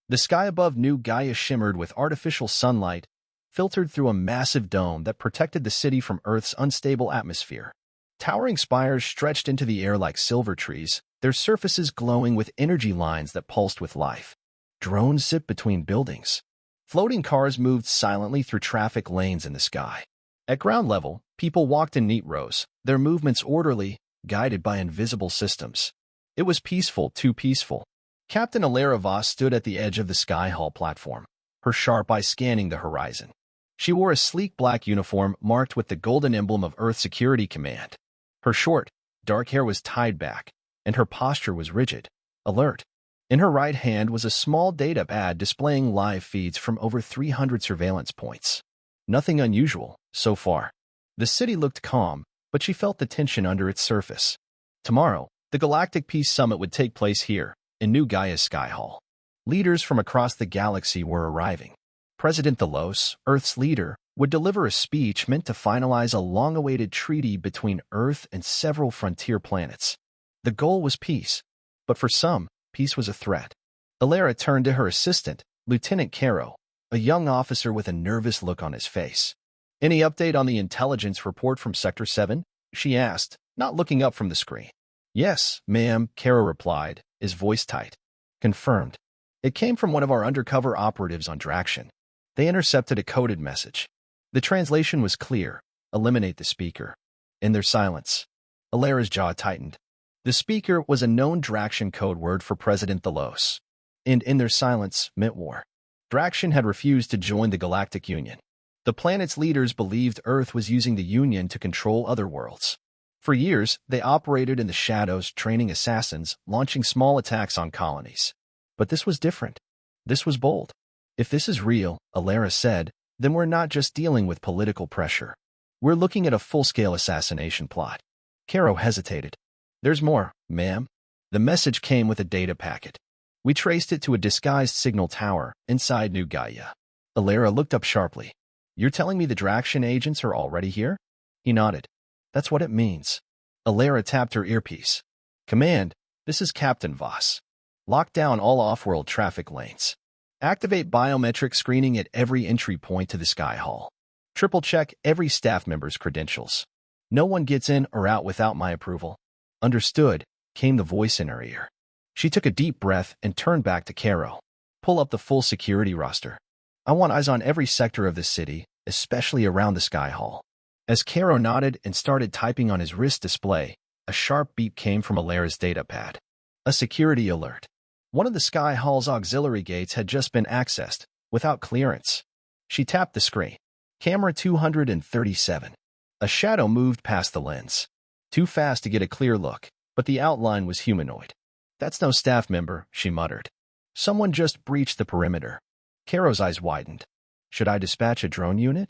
The sky above New Gaia shimmered with artificial sunlight, filtered through a massive dome that protected the city from Earth's unstable atmosphere. Towering spires stretched into the air like silver trees, their surfaces glowing with energy lines that pulsed with life. Drones zipped between buildings. Floating cars moved silently through traffic lanes in the sky. At ground level, people walked in neat rows, their movements orderly, guided by invisible systems. It was peaceful, too peaceful. Captain Alara Voss stood at the edge of the Sky Hall platform, her sharp eyes scanning the horizon. She wore a sleek black uniform marked with the golden emblem of Earth Security Command. Her short, dark hair was tied back, and her posture was rigid, alert. In her right hand was a small data pad displaying live feeds from over 300 surveillance points. Nothing unusual, so far. The city looked calm, but she felt the tension under its surface. Tomorrow, the Galactic Peace Summit would take place here, in New Gaia's Sky Hall. Leaders from across the galaxy were arriving. President Thalos, Earth's leader, would deliver a speech meant to finalize a long-awaited treaty between Earth and several frontier planets. The goal was peace, but for some, peace was a threat. Alara turned to her assistant, Lieutenant Caro, a young officer with a nervous look on his face. "Any update on the intelligence report from Sector 7? She asked, not looking up from the screen. "Yes, ma'am," Caro replied, his voice tight. "Confirmed. It came from one of our undercover operatives on Draction. They intercepted a coded message. The translation was clear: eliminate the speaker." In their silence, Alara's jaw tightened. The speaker was a known Draction code word for President Thalos, and in their silence meant war. Draction had refused to join the Galactic Union. The planet's leaders believed Earth was using the Union to control other worlds. For years, they operated in the shadows, training assassins, launching small attacks on colonies. But this was different. This was bold. "If this is real," Alara said, "then we're not just dealing with political pressure. We're looking at a full-scale assassination plot." Caro hesitated. "There's more, ma'am." The message came with a data packet. "We traced it to a disguised signal tower inside New Gaia." Alara looked up sharply. "You're telling me the Draction agents are already here?" He nodded. "That's what it means." Alara tapped her earpiece. "Command, this is Captain Voss. Lock down all off-world traffic lanes. Activate biometric screening at every entry point to the Sky Hall. Triple-check every staff member's credentials. No one gets in or out without my approval." "Understood," came the voice in her ear. She took a deep breath and turned back to Caro. "Pull up the full security roster. I want eyes on every sector of the city, especially around the Sky Hall." As Caro nodded and started typing on his wrist display, a sharp beep came from Alara's datapad. A security alert. One of the Sky Hall's auxiliary gates had just been accessed, without clearance. She tapped the screen. Camera 237. A shadow moved past the lens. Too fast to get a clear look, but the outline was humanoid. "That's no staff member," she muttered. "Someone just breached the perimeter." Caro's eyes widened. "Should I dispatch a drone unit?"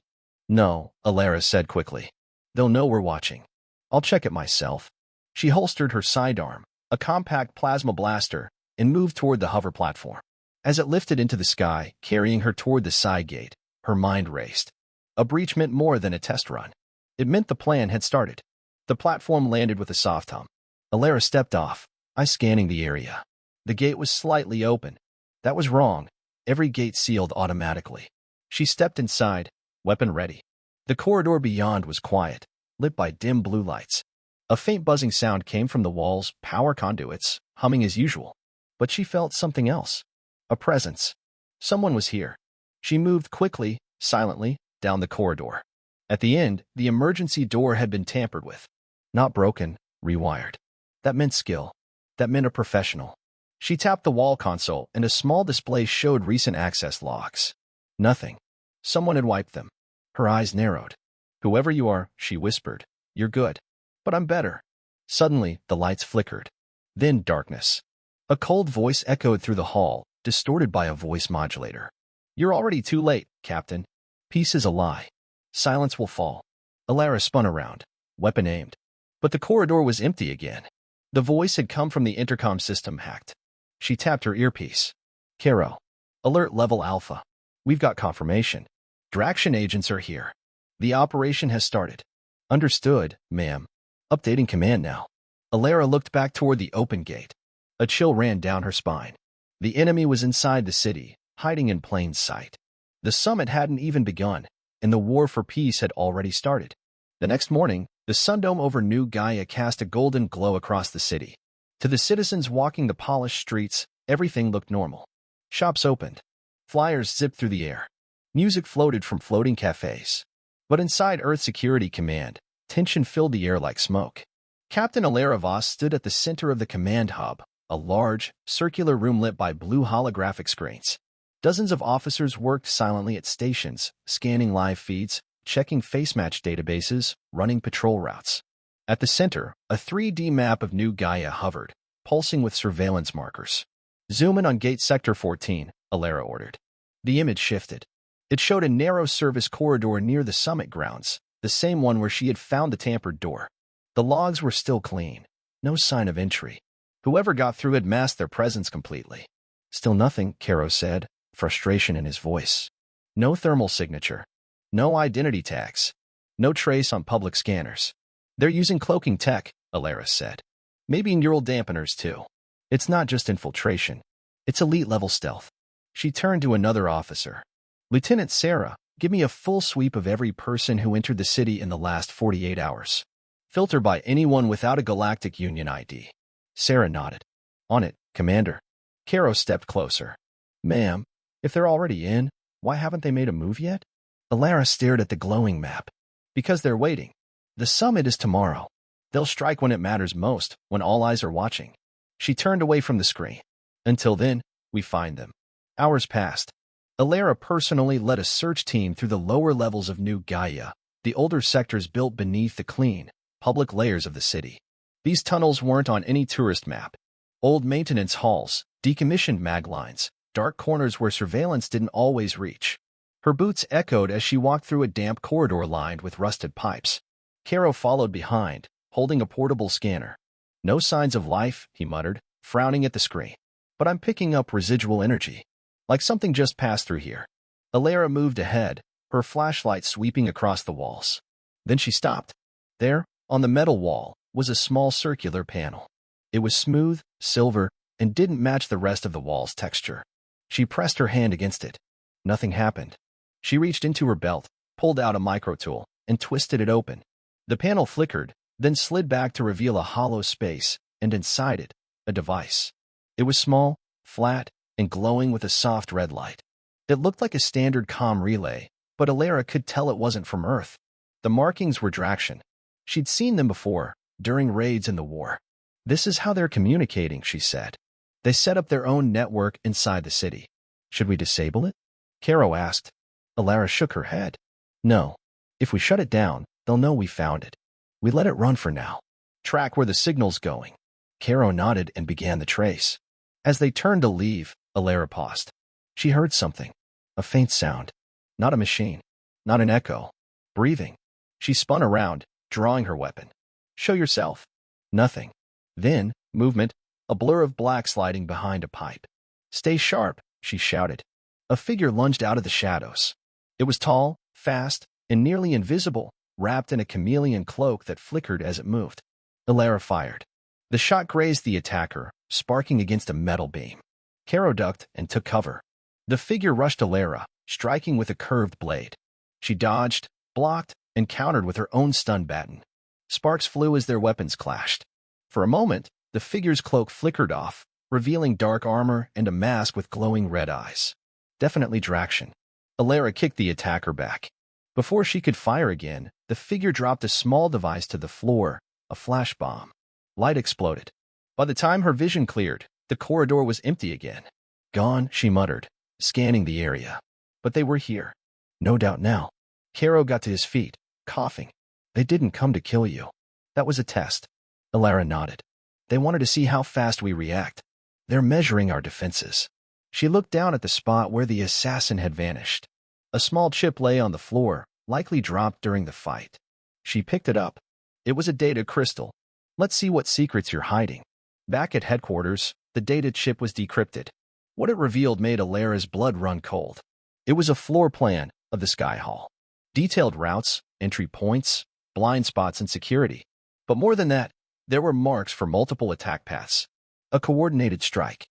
"No," Alara said quickly. "They'll know we're watching. I'll check it myself." She holstered her sidearm, a compact plasma blaster, and moved toward the hover platform. As it lifted into the sky, carrying her toward the side gate, her mind raced. A breach meant more than a test run. It meant the plan had started. The platform landed with a soft hum. Alara stepped off, eyes scanning the area. The gate was slightly open. That was wrong. Every gate sealed automatically. She stepped inside, weapon ready. The corridor beyond was quiet, lit by dim blue lights. A faint buzzing sound came from the walls, power conduits, humming as usual. But she felt something else. A presence. Someone was here. She moved quickly, silently, down the corridor. At the end, the emergency door had been tampered with. Not broken, rewired. That meant skill. That meant a professional. She tapped the wall console, and a small display showed recent access logs. Nothing. Someone had wiped them. Her eyes narrowed. "Whoever you are," she whispered, "you're good. But I'm better." Suddenly, the lights flickered. Then darkness. A cold voice echoed through the hall, distorted by a voice modulator. "You're already too late, Captain. Peace is a lie. Silence will fall." Alara spun around, weapon aimed. But the corridor was empty again. The voice had come from the intercom system hacked. She tapped her earpiece. "Caro. Alert level Alpha. We've got confirmation. Draction agents are here. The operation has started." "Understood, ma'am. Updating command now." Alara looked back toward the open gate. A chill ran down her spine. The enemy was inside the city, hiding in plain sight. The summit hadn't even begun, and the war for peace had already started. The next morning, the sundome over New Gaia cast a golden glow across the city. To the citizens walking the polished streets, everything looked normal. Shops opened. Flyers zipped through the air. Music floated from floating cafes. But inside Earth Security Command, tension filled the air like smoke. Captain Alara Voss stood at the center of the command hub, a large, circular room lit by blue holographic screens. Dozens of officers worked silently at stations, scanning live feeds, checking face-match databases, running patrol routes. At the center, a 3D map of New Gaia hovered, pulsing with surveillance markers. "Zoom in on Gate Sector 14, Alara ordered. The image shifted. It showed a narrow service corridor near the summit grounds, the same one where she had found the tampered door. The logs were still clean. No sign of entry. Whoever got through had masked their presence completely. "Still nothing," Caro said, frustration in his voice. "No thermal signature. No identity tags. No trace on public scanners. They're using cloaking tech," Alara said. "Maybe neural dampeners, too. It's not just infiltration. It's elite-level stealth." She turned to another officer. "Lieutenant Sarah, give me a full sweep of every person who entered the city in the last 48 hours. Filter by anyone without a Galactic Union ID." Sarah nodded. "On it, Commander." Caro stepped closer. "Ma'am, if they're already in, why haven't they made a move yet?" Alara stared at the glowing map. "Because they're waiting. The summit is tomorrow. They'll strike when it matters most, when all eyes are watching." She turned away from the screen. "Until then, we find them." Hours passed. Alara personally led a search team through the lower levels of New Gaia, the older sectors built beneath the clean, public layers of the city. These tunnels weren't on any tourist map. Old maintenance halls, decommissioned mag lines, dark corners where surveillance didn't always reach. Her boots echoed as she walked through a damp corridor lined with rusted pipes. Caro followed behind, holding a portable scanner. "No signs of life," he muttered, frowning at the screen. "But I'm picking up residual energy. Like something just passed through here." Alara moved ahead, her flashlight sweeping across the walls. Then she stopped. There, on the metal wall, was a small circular panel. It was smooth, silver, and didn't match the rest of the wall's texture. She pressed her hand against it. Nothing happened. She reached into her belt, pulled out a microtool, and twisted it open. The panel flickered, then slid back to reveal a hollow space, and inside it, a device. It was small, flat, and glowing with a soft red light. It looked like a standard comm relay, but Alara could tell it wasn't from Earth. The markings were Draxian. She'd seen them before, during raids in the war. "This is how they're communicating," she said. "They set up their own network inside the city." "Should we disable it?" Caro asked. Alara shook her head. "No. If we shut it down, they'll know we found it. We let it run for now. Track where the signal's going." Caro nodded and began the trace. As they turned to leave, Alara paused. She heard something. A faint sound. Not a machine. Not an echo. Breathing. She spun around, drawing her weapon. "Show yourself." Nothing. Then, movement, a blur of black sliding behind a pipe. "Stay sharp," she shouted. A figure lunged out of the shadows. It was tall, fast, and nearly invisible, wrapped in a chameleon cloak that flickered as it moved. Alara fired. The shot grazed the attacker, sparking against a metal beam. Caro ducked and took cover. The figure rushed Alara, striking with a curved blade. She dodged, blocked, and countered with her own stun baton. Sparks flew as their weapons clashed. For a moment, the figure's cloak flickered off, revealing dark armor and a mask with glowing red eyes. Definitely Draxian. Alara kicked the attacker back. Before she could fire again, the figure dropped a small device to the floor, a flash bomb. Light exploded. By the time her vision cleared, the corridor was empty again. "Gone," she muttered, scanning the area. But they were here. No doubt now. Caro got to his feet, coughing. "They didn't come to kill you. That was a test." Alara nodded. "They wanted to see how fast we react. They're measuring our defenses." She looked down at the spot where the assassin had vanished. A small chip lay on the floor, likely dropped during the fight. She picked it up. It was a data crystal. "Let's see what secrets you're hiding." Back at headquarters, the data chip was decrypted. What it revealed made Alara's blood run cold. It was a floor plan of the Sky Hall. Detailed routes, entry points, blind spots, and security. But more than that, there were marks for multiple attack paths. A coordinated strike.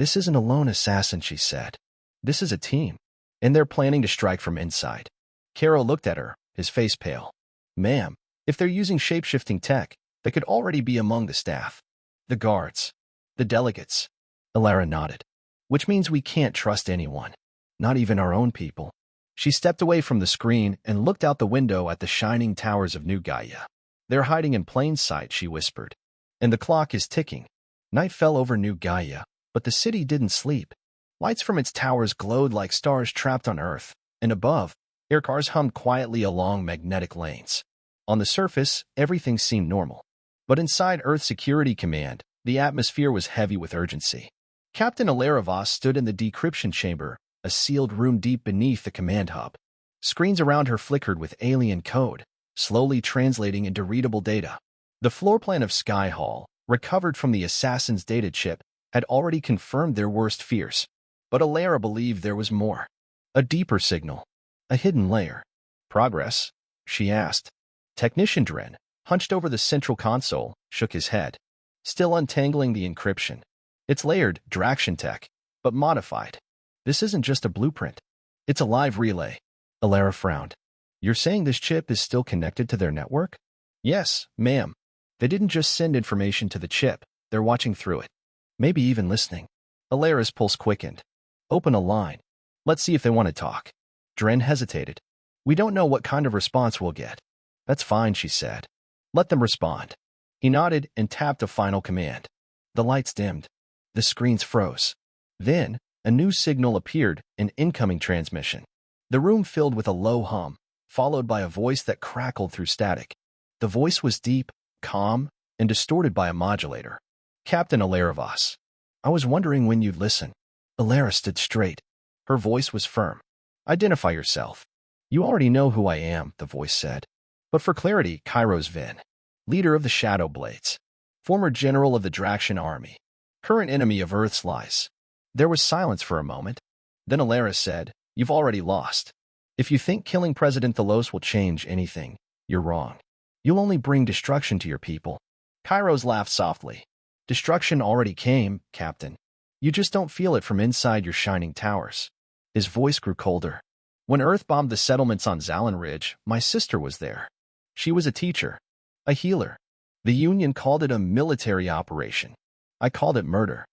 This isn't a lone assassin, she said. This is a team, and they're planning to strike from inside. Caro looked at her, his face pale. Ma'am, if they're using shape-shifting tech, they could already be among the staff. The guards. The delegates. Alara nodded. Which means we can't trust anyone. Not even our own people. She stepped away from the screen and looked out the window at the shining towers of New Gaia. They're hiding in plain sight, she whispered. And the clock is ticking. Night fell over New Gaia, but the city didn't sleep. Lights from its towers glowed like stars trapped on Earth, and above, aircars hummed quietly along magnetic lanes. On the surface, everything seemed normal. But inside Earth Security Command, the atmosphere was heavy with urgency. Captain Alara Voss stood in the decryption chamber, a sealed room deep beneath the command hub. Screens around her flickered with alien code, slowly translating into readable data. The floor plan of Sky Hall, recovered from the assassin's data chip, had already confirmed their worst fears. But Alara believed there was more. A deeper signal. A hidden layer. Progress? She asked. Technician Dren, hunched over the central console, shook his head. Still untangling the encryption. It's layered, Draction tech, but modified. This isn't just a blueprint. It's a live relay. Alara frowned. You're saying this chip is still connected to their network? Yes, ma'am. They didn't just send information to the chip, they're watching through it. Maybe even listening. Alara's pulse quickened. Open a line. Let's see if they want to talk. Dren hesitated. We don't know what kind of response we'll get. That's fine, she said. Let them respond. He nodded and tapped a final command. The lights dimmed. The screens froze. Then, a new signal appeared, an incoming transmission. The room filled with a low hum, followed by a voice that crackled through static. The voice was deep, calm, and distorted by a modulator. Captain Alara Voss. I was wondering when you'd listen. Alara stood straight. Her voice was firm. Identify yourself. You already know who I am, the voice said. But for clarity, Kairos Vin. Leader of the Shadow Blades. Former general of the Draction army. Current enemy of Earth's lies. There was silence for a moment. Then Alara said, You've already lost. If you think killing President Thalos will change anything, you're wrong. You'll only bring destruction to your people. Kairos laughed softly. Destruction already came, Captain. You just don't feel it from inside your shining towers. His voice grew colder. When Earth bombed the settlements on Zalin Ridge, my sister was there. She was a teacher. A healer. The Union called it a military operation. I called it murder.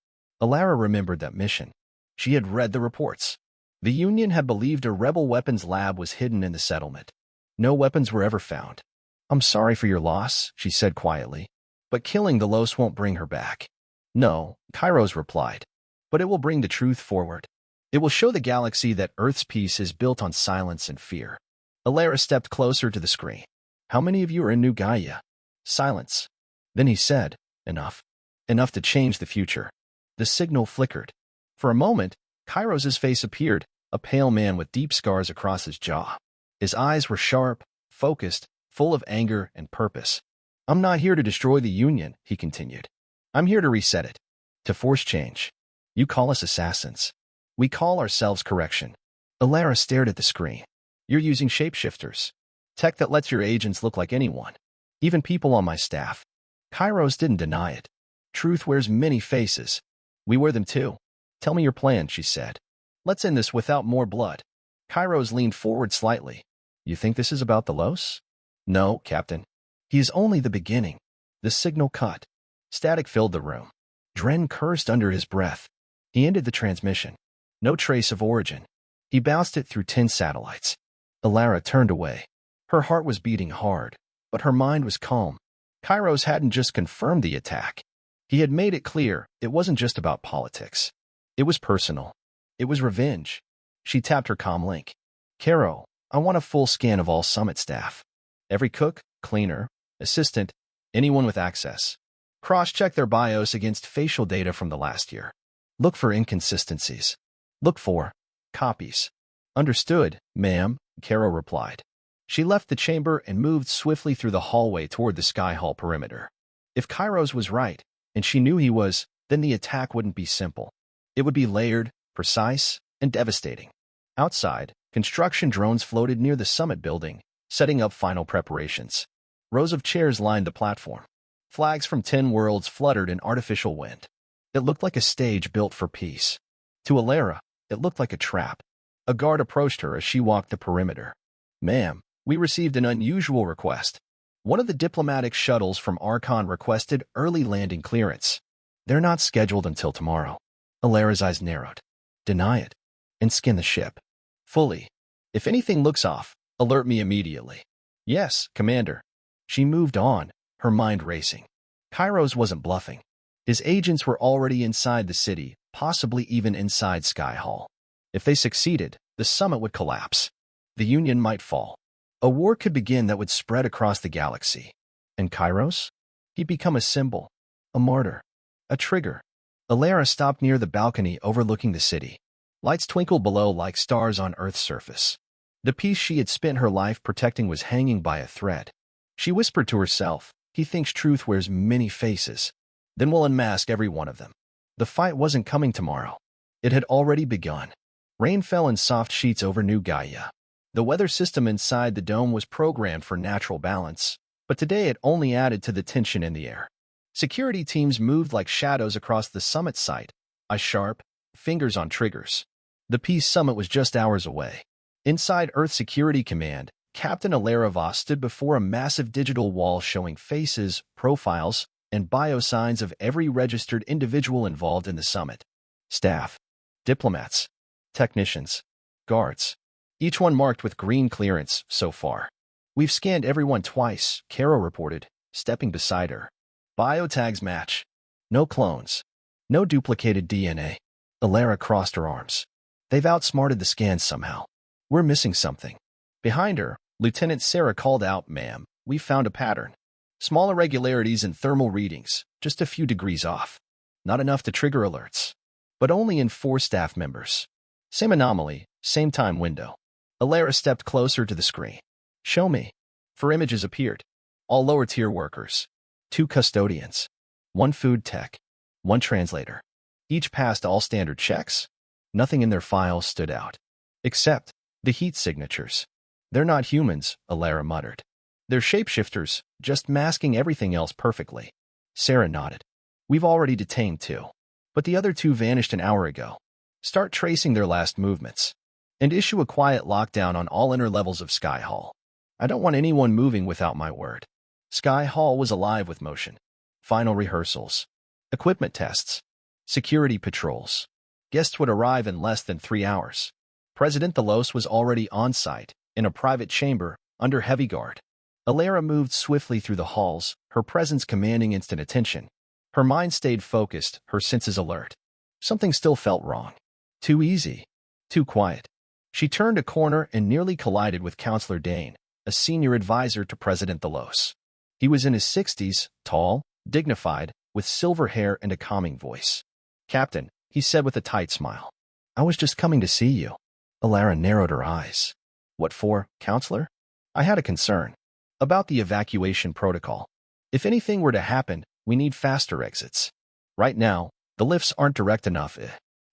Alara remembered that mission. She had read the reports. The Union had believed a rebel weapons lab was hidden in the settlement. No weapons were ever found. I'm sorry for your loss, she said quietly. But killing the Los won't bring her back. No, Kairos replied. But it will bring the truth forward. It will show the galaxy that Earth's peace is built on silence and fear. Alara stepped closer to the screen. How many of you are in New Gaia? Silence. Then he said, Enough. Enough to change the future. The signal flickered. For a moment, Kairos's face appeared, a pale man with deep scars across his jaw. His eyes were sharp, focused, full of anger and purpose. I'm not here to destroy the Union, he continued. I'm here to reset it. To force change. You call us assassins. We call ourselves correction. Alara stared at the screen. You're using shapeshifters. Tech that lets your agents look like anyone. Even people on my staff. Kairos didn't deny it. Truth wears many faces. We wear them too. Tell me your plan, she said. Let's end this without more blood. Kairos leaned forward slightly. You think this is about the Los? No, Captain. He is only the beginning. The signal cut. Static filled the room. Dren cursed under his breath. He ended the transmission. No trace of origin. He bounced it through 10 satellites. Alara turned away. Her heart was beating hard, but her mind was calm. Kairos hadn't just confirmed the attack. He had made it clear it wasn't just about politics. It was personal. It was revenge. She tapped her comm link. Caro, I want a full scan of all Summit staff. Every cook, cleaner, assistant, anyone with access. Cross-check their BIOS against facial data from the last year. Look for inconsistencies. Look for copies. Understood, ma'am, Caro replied. She left the chamber and moved swiftly through the hallway toward the Sky Hall perimeter. If Kairos was right, and she knew he was, then the attack wouldn't be simple. It would be layered, precise, and devastating. Outside, construction drones floated near the summit building, setting up final preparations. Rows of chairs lined the platform. Flags from 10 worlds fluttered in artificial wind. It looked like a stage built for peace. To Alara, it looked like a trap. A guard approached her as she walked the perimeter. "Ma'am, we received an unusual request. One of the diplomatic shuttles from Archon requested early landing clearance. They're not scheduled until tomorrow." Alara's eyes narrowed. "Deny it, and skin the ship. Fully. If anything looks off, alert me immediately." "Yes, Commander." She moved on, her mind racing. Kairos wasn't bluffing. His agents were already inside the city, possibly even inside Sky Hall. If they succeeded, the summit would collapse. The Union might fall. A war could begin that would spread across the galaxy. And Kairos? He'd become a symbol, a martyr, a trigger. Alara stopped near the balcony overlooking the city. Lights twinkled below like stars on Earth's surface. The peace she had spent her life protecting was hanging by a thread. She whispered to herself, "He thinks truth wears many faces. Then we'll unmask every one of them." The fight wasn't coming tomorrow. It had already begun. Rain fell in soft sheets over New Gaia. The weather system inside the dome was programmed for natural balance, but today it only added to the tension in the air. Security teams moved like shadows across the summit site, eyes sharp, fingers on triggers. The Peace Summit was just hours away. Inside Earth Security Command, Captain Alara Voss stood before a massive digital wall showing faces, profiles, and biosigns of every registered individual involved in the summit. Staff, diplomats, technicians, guards. Each one marked with green clearance so far. "We've scanned everyone twice," Caro reported, stepping beside her. "Biotags match. No clones. No duplicated DNA." Alara crossed her arms. "They've outsmarted the scans somehow. We're missing something." Behind her, Lieutenant Sarah called out, "Ma'am, we found a pattern. Small irregularities in thermal readings, just a few degrees off. Not enough to trigger alerts. But only in 4 staff members. Same anomaly, same time window." Alara stepped closer to the screen. "Show me." 4 images appeared. All lower-tier workers. 2 custodians. 1 food tech. 1 translator. Each passed all standard checks. Nothing in their files stood out. Except the heat signatures. "They're not humans," Alara muttered. "They're shapeshifters, just masking everything else perfectly." Sarah nodded. "We've already detained 2. But the other 2 vanished an hour ago. Start tracing their last movements. And issue a quiet lockdown on all inner levels of Sky Hall. I don't want anyone moving without my word." Sky Hall was alive with motion. Final rehearsals. Equipment tests. Security patrols. Guests would arrive in less than 3 hours. President Delos was already on site, in a private chamber, under heavy guard. Alara moved swiftly through the halls, her presence commanding instant attention. Her mind stayed focused, her senses alert. Something still felt wrong. Too easy. Too quiet. She turned a corner and nearly collided with Counselor Dane, a senior advisor to President Delos. He was in his 60s, tall, dignified, with silver hair and a calming voice. "Captain," he said with a tight smile. "I was just coming to see you." Alara narrowed her eyes. "What for, Counselor?" "I had a concern. About the evacuation protocol. If anything were to happen, we need faster exits. Right now, the lifts aren't direct enough."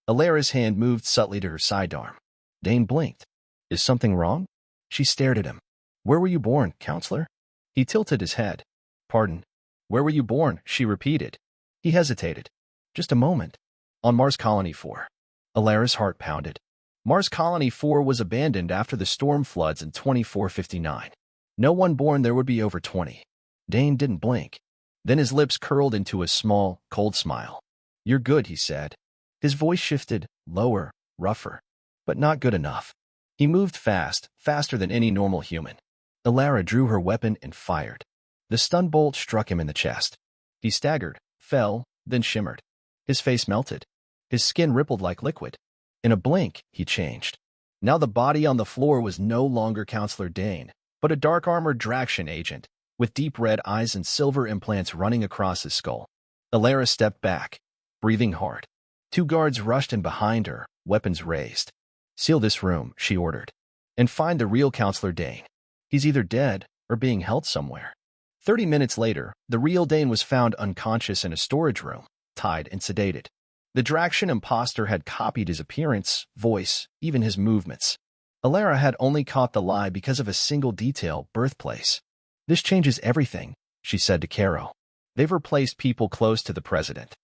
Alara's hand moved subtly to her sidearm. Dane blinked. "Is something wrong?" She stared at him. "Where were you born, Counselor?" He tilted his head. "Pardon? Where were you born?" she repeated. He hesitated. "Just a moment." "On Mars Colony 4. Alara's heart pounded. Mars Colony 4 was abandoned after the storm floods in 2459. No one born there would be over 20. Dane didn't blink. Then his lips curled into a small, cold smile. "You're good," he said. His voice shifted, lower, rougher. "But not good enough." He moved fast, faster than any normal human. Alara drew her weapon and fired. The stun bolt struck him in the chest. He staggered, fell, then shimmered. His face melted. His skin rippled like liquid. In a blink, he changed. Now the body on the floor was no longer Counselor Dane, but a dark-armored Draxian agent, with deep red eyes and silver implants running across his skull. Alara stepped back, breathing hard. 2 guards rushed in behind her, weapons raised. "Seal this room," she ordered. "And find the real Counselor Dane. He's either dead or being held somewhere." 30 minutes later, the real Dane was found unconscious in a storage room, tied and sedated. The Draxian imposter had copied his appearance, voice, even his movements. Alara had only caught the lie because of a single detail, birthplace. "This changes everything," she said to Caro. "They've replaced people close to the president.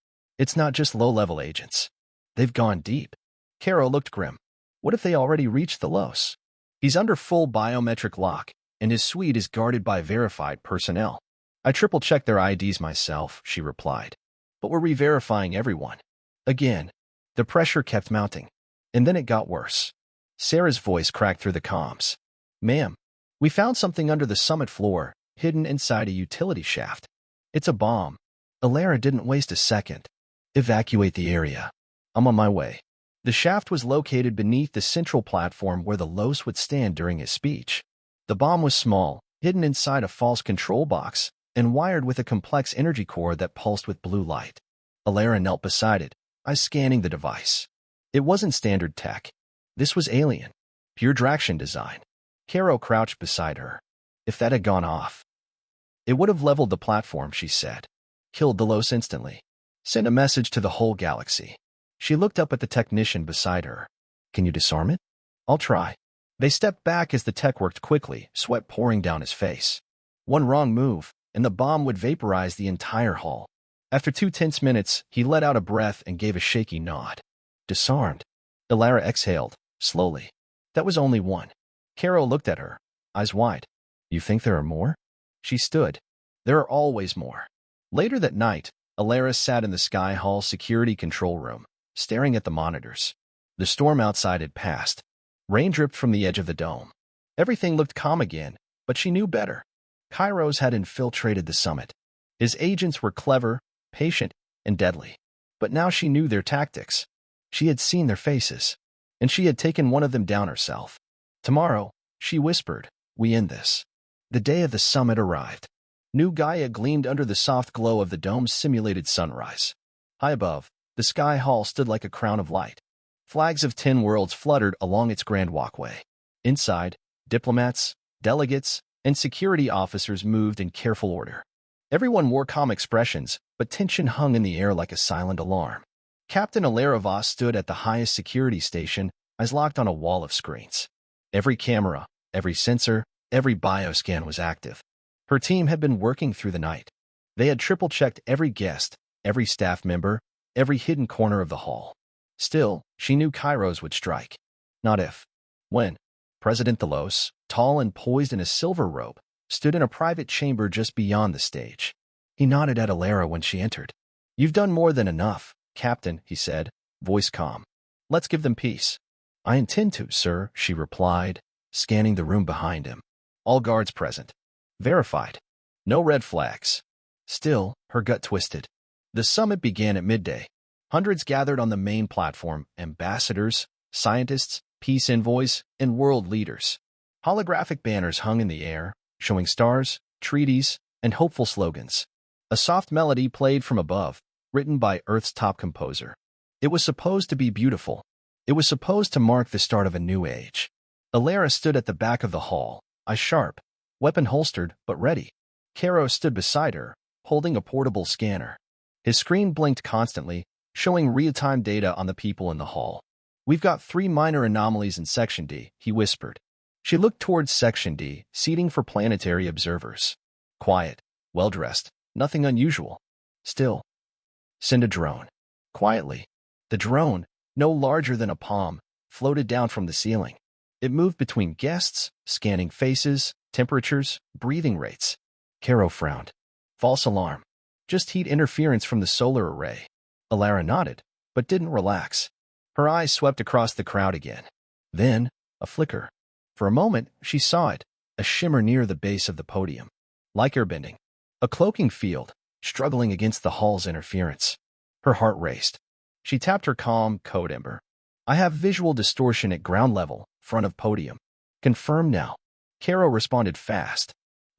It's not just low-level agents. They've gone deep. Caro looked grim. What if they already reached the Los? He's under full biometric lock, and his suite is guarded by verified personnel. I triple-checked their IDs myself, she replied. But we're re-verifying everyone. Again, the pressure kept mounting. And then it got worse. Sarah's voice cracked through the comms. Ma'am, we found something under the summit floor, hidden inside a utility shaft. It's a bomb. Alara didn't waste a second. Evacuate the area. I'm on my way. The shaft was located beneath the central platform where the Los would stand during his speech. The bomb was small, hidden inside a false control box, and wired with a complex energy core that pulsed with blue light. Alara knelt beside it, eyes scanning the device. It wasn't standard tech. This was alien. Pure Draxian design. Caro crouched beside her. If that had gone off, it would have leveled the platform, she said. Killed the Los instantly. Sent a message to the whole galaxy. She looked up at the technician beside her. Can you disarm it? I'll try. They stepped back as the tech worked quickly, sweat pouring down his face. One wrong move, and the bomb would vaporize the entire hull. After 2 tense minutes, he let out a breath and gave a shaky nod. Disarmed. Alara exhaled, slowly. That was only one. Caro looked at her, eyes wide. You think there are more? She stood. There are always more. Later that night, Alara sat in the Sky Hall security control room, staring at the monitors. The storm outside had passed. Rain dripped from the edge of the dome. Everything looked calm again, but she knew better. Kairos had infiltrated the summit. His agents were clever, patient, and deadly. But now she knew their tactics. She had seen their faces, and she had taken one of them down herself. Tomorrow, she whispered, we end this. The day of the summit arrived. New Gaia gleamed under the soft glow of the dome's simulated sunrise. High above, the Sky Hall stood like a crown of light. Flags of 10 worlds fluttered along its grand walkway. Inside, diplomats, delegates, and security officers moved in careful order. Everyone wore calm expressions, but tension hung in the air like a silent alarm. Captain Alara Voss stood at the highest security station, eyes locked on a wall of screens. Every camera, every sensor, every bioscan was active. Her team had been working through the night. They had triple-checked every guest, every staff member, every hidden corner of the hall. Still, she knew Kairos would strike. Not if. When. President Thalos, tall and poised in a silver robe, stood in a private chamber just beyond the stage. He nodded at Alara when she entered. You've done more than enough, Captain, he said, voice calm. Let's give them peace. I intend to, sir, she replied, scanning the room behind him. All guards present. Verified. No red flags. Still, her gut twisted. The summit began at midday. Hundreds gathered on the main platform, ambassadors, scientists, peace envoys, and world leaders. Holographic banners hung in the air, showing stars, treaties, and hopeful slogans. A soft melody played from above, written by Earth's top composer. It was supposed to be beautiful. It was supposed to mark the start of a new age. Alara stood at the back of the hall, eyes sharp, weapon holstered but ready. Caro stood beside her, holding a portable scanner. His screen blinked constantly, showing real-time data on the people in the hall. We've got 3 minor anomalies in Section D, he whispered. She looked towards Section D, seating for planetary observers. Quiet, well-dressed, nothing unusual. Still. Send a drone. Quietly. The drone, no larger than a palm, floated down from the ceiling. It moved between guests, scanning faces, temperatures, breathing rates. Caro frowned. False alarm. Just heat interference from the solar array. Alara nodded, but didn't relax. Her eyes swept across the crowd again. Then, a flicker. For a moment, she saw it, a shimmer near the base of the podium. Like airbending. A cloaking field, struggling against the hall's interference. Her heart raced. She tapped her calm code ember. I have visual distortion at ground level, front of podium. Confirm now. Caro responded fast.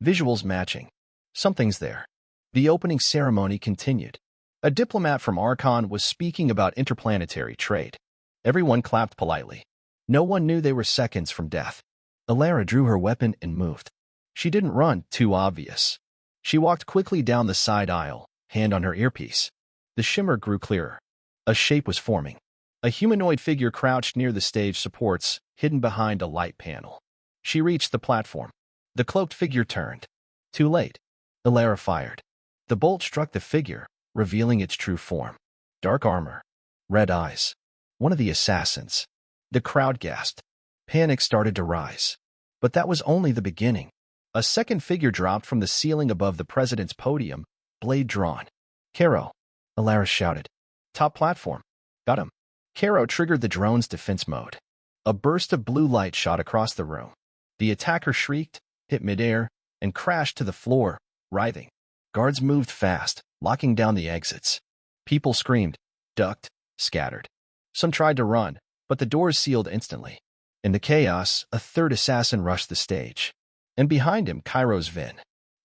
Visuals matching. Something's there. The opening ceremony continued. A diplomat from Archon was speaking about interplanetary trade. Everyone clapped politely. No one knew they were seconds from death. Alara drew her weapon and moved. She didn't run, too obvious. She walked quickly down the side aisle, hand on her earpiece. The shimmer grew clearer. A shape was forming. A humanoid figure crouched near the stage supports, hidden behind a light panel. She reached the platform. The cloaked figure turned. Too late. Alara fired. The bolt struck the figure, revealing its true form. Dark armor. Red eyes. One of the assassins. The crowd gasped. Panic started to rise. But that was only the beginning. A second figure dropped from the ceiling above the president's podium, blade drawn. Caro, Alaris shouted. Top platform. Got him. Caro triggered the drone's defense mode. A burst of blue light shot across the room. The attacker shrieked, hit midair, and crashed to the floor, writhing. Guards moved fast, locking down the exits. People screamed, ducked, scattered. Some tried to run, but the doors sealed instantly. In the chaos, a third assassin rushed the stage. And behind him, Cairo's Vin.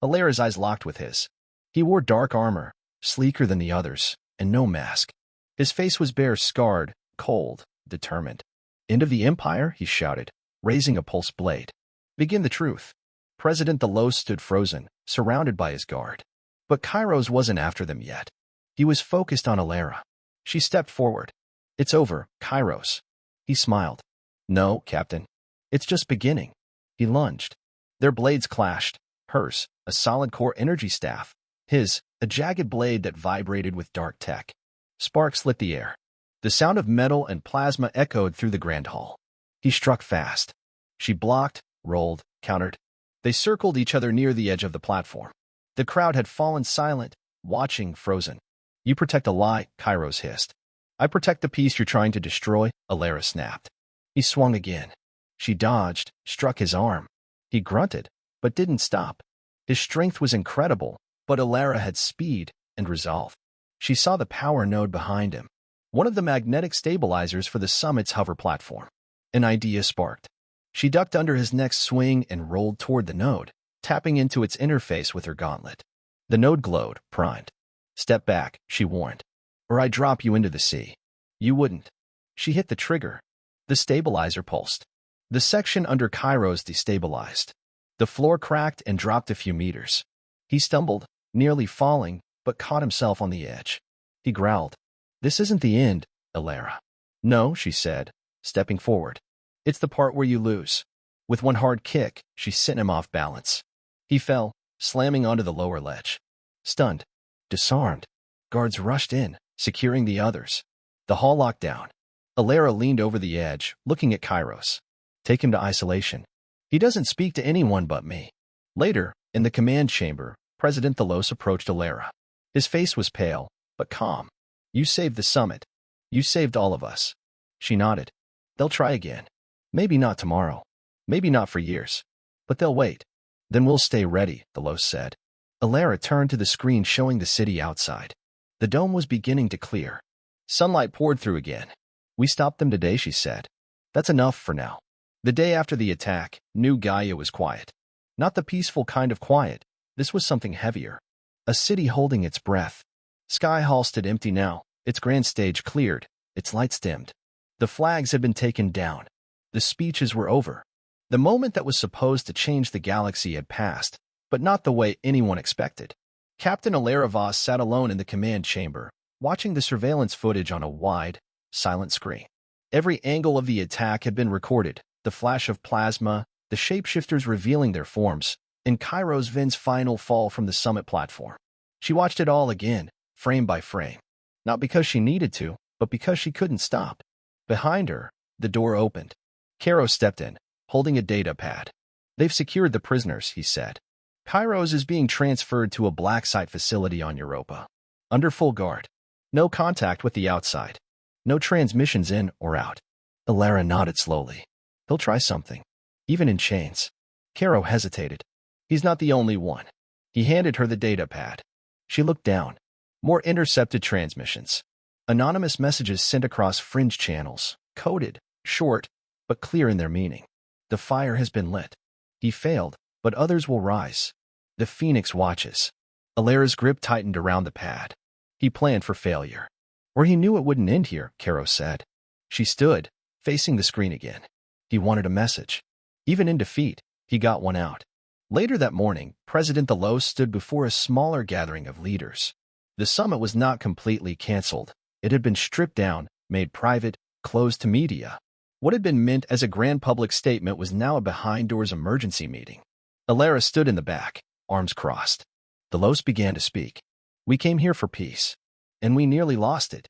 Alara's eyes locked with his. He wore dark armor, sleeker than the others, and no mask. His face was bare, scarred, cold, determined. End of the Empire, he shouted, raising a pulse blade. Begin the truth. President Delos stood frozen, surrounded by his guard. But Kairos wasn't after them yet. He was focused on Alara. She stepped forward. It's over, Kairos. He smiled. No, Captain. It's just beginning. He lunged. Their blades clashed. Hers, a solid core energy staff. His, a jagged blade that vibrated with dark tech. Sparks lit the air. The sound of metal and plasma echoed through the grand hall. He struck fast. She blocked, rolled, countered. They circled each other near the edge of the platform. The crowd had fallen silent, watching, frozen. You protect a lie, Kairos hissed. I protect the peace you're trying to destroy, Alara snapped. He swung again. She dodged, struck his arm. He grunted, but didn't stop. His strength was incredible, but Alara had speed and resolve. She saw the power node behind him. One of the magnetic stabilizers for the summit's hover platform. An idea sparked. She ducked under his next swing and rolled toward the node, tapping into its interface with her gauntlet. The node glowed, primed. Step back, she warned. Or I drop you into the sea. You wouldn't. She hit the trigger. The stabilizer pulsed. The section under Kairos destabilized. The floor cracked and dropped a few meters. He stumbled, nearly falling, but caught himself on the edge. He growled. This isn't the end, Alara. No, she said, stepping forward. It's the part where you lose. With one hard kick, she sent him off balance. He fell, slamming onto the lower ledge. Stunned. Disarmed. Guards rushed in, securing the others. The hall locked down. Alara leaned over the edge, looking at Kairos. Take him to isolation. He doesn't speak to anyone but me. Later, in the command chamber, President Delos approached Alara. His face was pale, but calm. You saved the summit. You saved all of us. She nodded. They'll try again. Maybe not tomorrow. Maybe not for years. But they'll wait. Then we'll stay ready, Delos said. Alara turned to the screen showing the city outside. The dome was beginning to clear. Sunlight poured through again. We stopped them today, she said. That's enough for now. The day after the attack, New Gaia was quiet. Not the peaceful kind of quiet. This was something heavier. A city holding its breath. Sky Hall stood empty now, its grand stage cleared, its lights dimmed. The flags had been taken down. The speeches were over. The moment that was supposed to change the galaxy had passed, but not the way anyone expected. Captain Alara Voss sat alone in the command chamber, watching the surveillance footage on a wide, silent screen. Every angle of the attack had been recorded, the flash of plasma, the shapeshifters revealing their forms, and Kairos Vin's final fall from the summit platform. She watched it all again, frame by frame. Not because she needed to, but because she couldn't stop. Behind her, the door opened. Caro stepped in, holding a data pad. They've secured the prisoners, he said. Kairos is being transferred to a black site facility on Europa. Under full guard. No contact with the outside. No transmissions in or out. Alara nodded slowly. He'll try something. Even in chains. Caro hesitated. He's not the only one. He handed her the data pad. She looked down. More intercepted transmissions. Anonymous messages sent across fringe channels. Coded, short, but clear in their meaning. The fire has been lit. He failed, but others will rise. The Phoenix watches. Alara's grip tightened around the pad. He planned for failure. Or he knew it wouldn't end here, Caro said. She stood, facing the screen again. He wanted a message. Even in defeat, he got one out. Later that morning, President Delos stood before a smaller gathering of leaders. The summit was not completely canceled. It had been stripped down, made private, closed to media. What had been meant as a grand public statement was now a behind-doors emergency meeting. Alara stood in the back, arms crossed. Delos began to speak. We came here for peace. And we nearly lost it.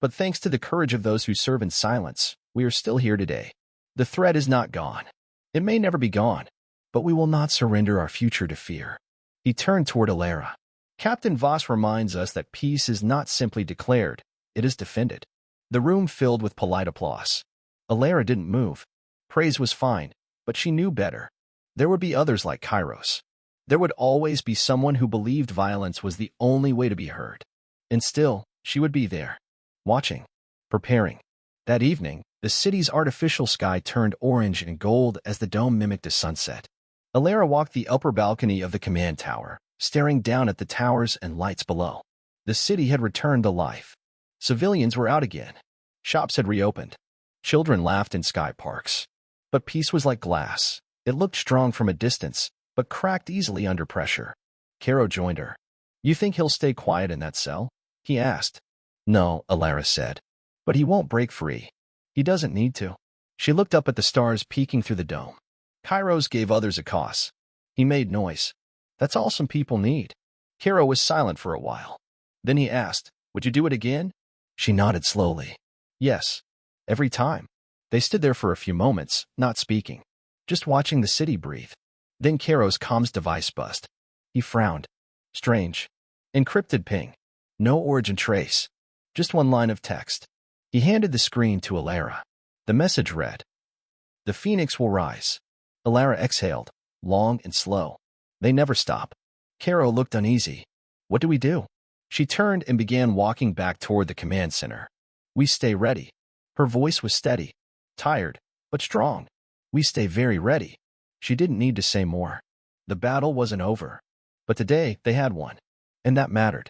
But thanks to the courage of those who serve in silence, we are still here today. The threat is not gone. It may never be gone, but we will not surrender our future to fear. He turned toward Alara. Captain Voss reminds us that peace is not simply declared, it is defended. The room filled with polite applause. Alara didn't move. Praise was fine, but she knew better. There would be others like Kairos. There would always be someone who believed violence was the only way to be heard. And still, she would be there, watching, preparing. That evening, the city's artificial sky turned orange and gold as the dome mimicked a sunset. Alara walked the upper balcony of the command tower, staring down at the towers and lights below. The city had returned to life. Civilians were out again. Shops had reopened. Children laughed in sky parks. But peace was like glass. It looked strong from a distance, but cracked easily under pressure. Caro joined her. "You think he'll stay quiet in that cell?" he asked. "No," Alara said. "But he won't break free. He doesn't need to." She looked up at the stars peeking through the dome. Kairos gave others a cause. He made noise. That's all some people need. Caro was silent for a while. Then he asked, "Would you do it again?" She nodded slowly. "Yes. Every time." They stood there for a few moments, not speaking, just watching the city breathe. Then Caro's comms device buzzed. He frowned. Strange. Encrypted ping. No origin trace. Just one line of text. He handed the screen to Alara. The message read, "The Phoenix will rise." Alara exhaled, long and slow. They never stop. Caro looked uneasy. "What do we do?" She turned and began walking back toward the command center. "We stay ready." Her voice was steady, tired, but strong. "We stay very ready." She didn't need to say more. The battle wasn't over. But today, they had one. And that mattered.